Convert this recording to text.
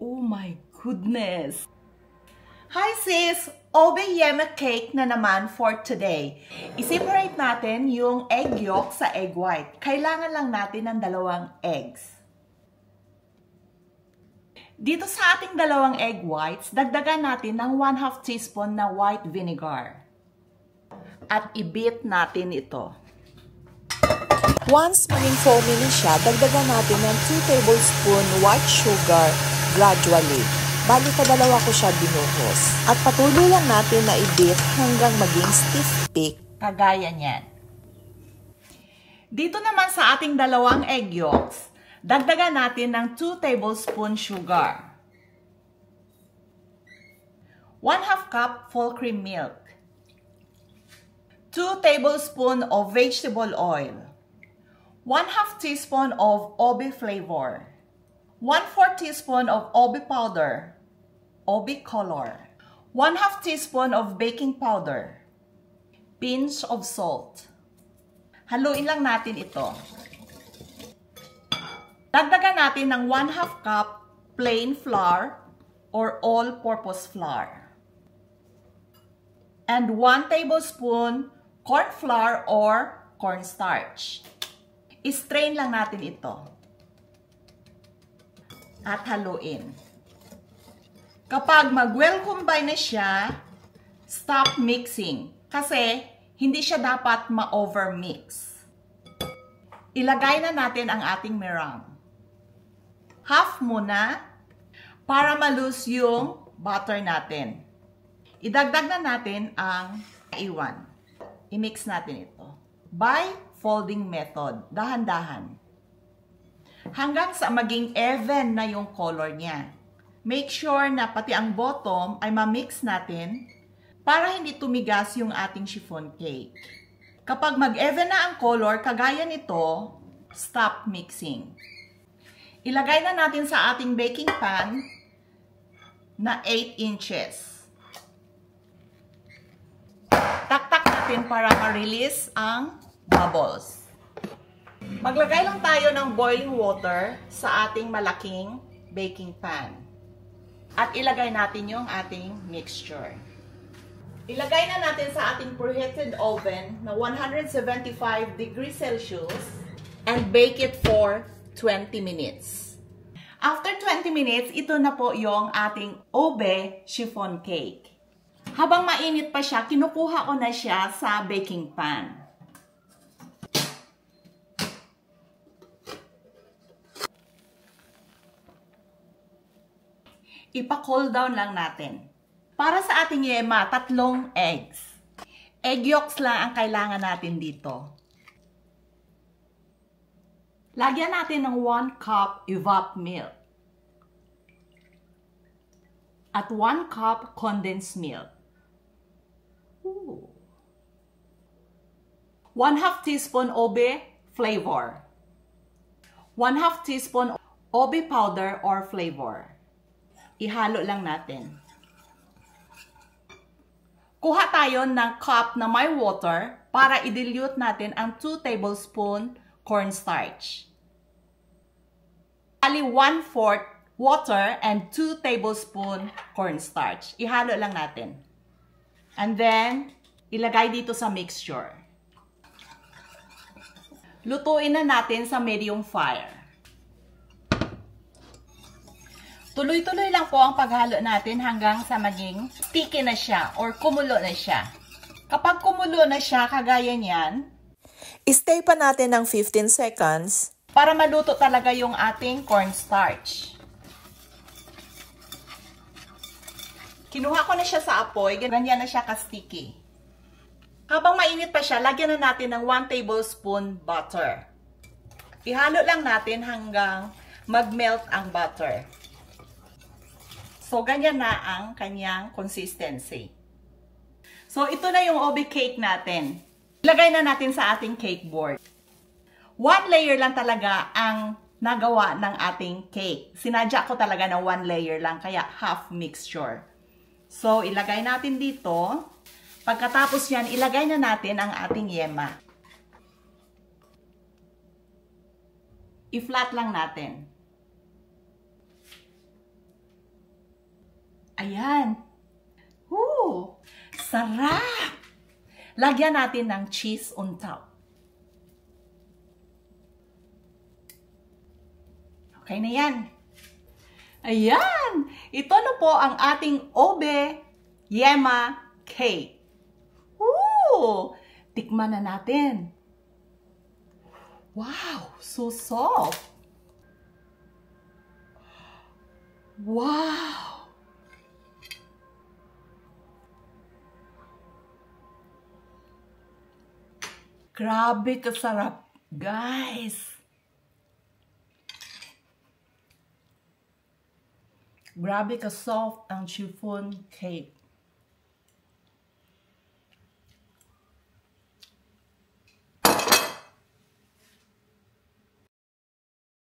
Oh my goodness! Hi sis! Obe yema cake na naman for today. I-separate natin yung egg yolk sa egg white. Kailangan lang natin ng 2 eggs. Dito sa ating 2 egg whites, dagdagan natin ng 1/2 teaspoon na white vinegar. At i-beat natin ito. Once maging foamy na siya, dagdagan natin ng 2 tablespoon white sugar gradually. Bali, kadalawa ko siya binuhos. At patuloy lang natin na i-beat hanggang maging stiff peak. Kagaya niyan. Dito naman sa ating 2 egg yolks, dagdagan natin ng 2 tablespoon sugar. 1/2 cup full cream milk. 2 tablespoon of vegetable oil. 1/2 teaspoon of obe flavor. 1/4 teaspoon of obe powder, obe color. 1/2 teaspoon of baking powder. Pinch of salt. Haluin lang natin ito. Dagdagan natin ng 1/2 cup plain flour or all-purpose flour. And 1 tablespoon corn flour or cornstarch. I-strain lang natin ito. At haluin. Kapag mag-well combine na siya, stop mixing. Kasi hindi siya dapat ma-overmix. Ilagay na natin ang ating meringue. Half muna para ma-loose yung butter natin. Idagdag na natin ang iwan. I-mix natin ito. By folding method. Dahan-dahan. Hanggang sa maging even na yung color niya. Make sure na pati ang bottom ay ma-mix natin para hindi tumigas yung ating chiffon cake. Kapag mag-even na ang color, kagaya nito, stop mixing. Ilagay na natin sa ating baking pan na 8 inches. Taktak natin para ma-release ang bubbles. Maglagay lang tayo ng boiling water sa ating malaking baking pan. At ilagay natin yung ating mixture. Ilagay na natin sa ating preheated oven na 175 degrees Celsius and bake it for 20 minutes. After 20 minutes, ito na po yung ating obe chiffon cake. Habang mainit pa siya, kinukuha ko na siya sa baking pan. Ipa-cool down lang natin. Para sa ating yema, 3 eggs. Egg yolks lang ang kailangan natin dito. Lagyan natin ng 1 cup evap milk. At 1 cup condensed milk. 1/2 teaspoon obe flavor. 1/2 teaspoon obe powder or flavor. Ihalo lang natin. Kuha tayo ng cup na may water para i-dilute natin ang 2 tablespoon cornstarch. Ali 1/4 water and 2 tablespoon cornstarch. Ihalo lang natin. And then, ilagay dito sa mixture. Lutuin na natin sa medium fire. Tuloy-tuloy lang po ang paghalo natin hanggang sa maging sticky na siya or kumulo na siya. Kapag kumulo na siya, kagaya niyan, I-stay pa natin ng 15 seconds para maluto talaga yung ating cornstarch. Kinuha ko na siya sa apoy, ganyan na siya ka-sticky. Habang mainit pa siya, lagyan na natin ng 1 tablespoon butter. Ihalo lang natin hanggang mag-melt ang butter. So, ganyan na ang kanyang consistency. So, ito na yung obe cake natin. Ilagay na natin sa ating cake board. 1 layer lang talaga ang nagawa ng ating cake. Sinadya ko talaga na 1 layer lang, kaya half mixture. So, ilagay natin dito. Pagkatapos yan, ilagay na natin ang ating yema. I-flat lang natin. Ayan. Sarap! Lagyan natin ng cheese on top. Okay na yan. Ayan! Ito na po ang ating ube yema cake. Tikman na natin. Wow! So soft! Wow! Grabe kasarap, guys! Grabe ka soft ang chiffon cake.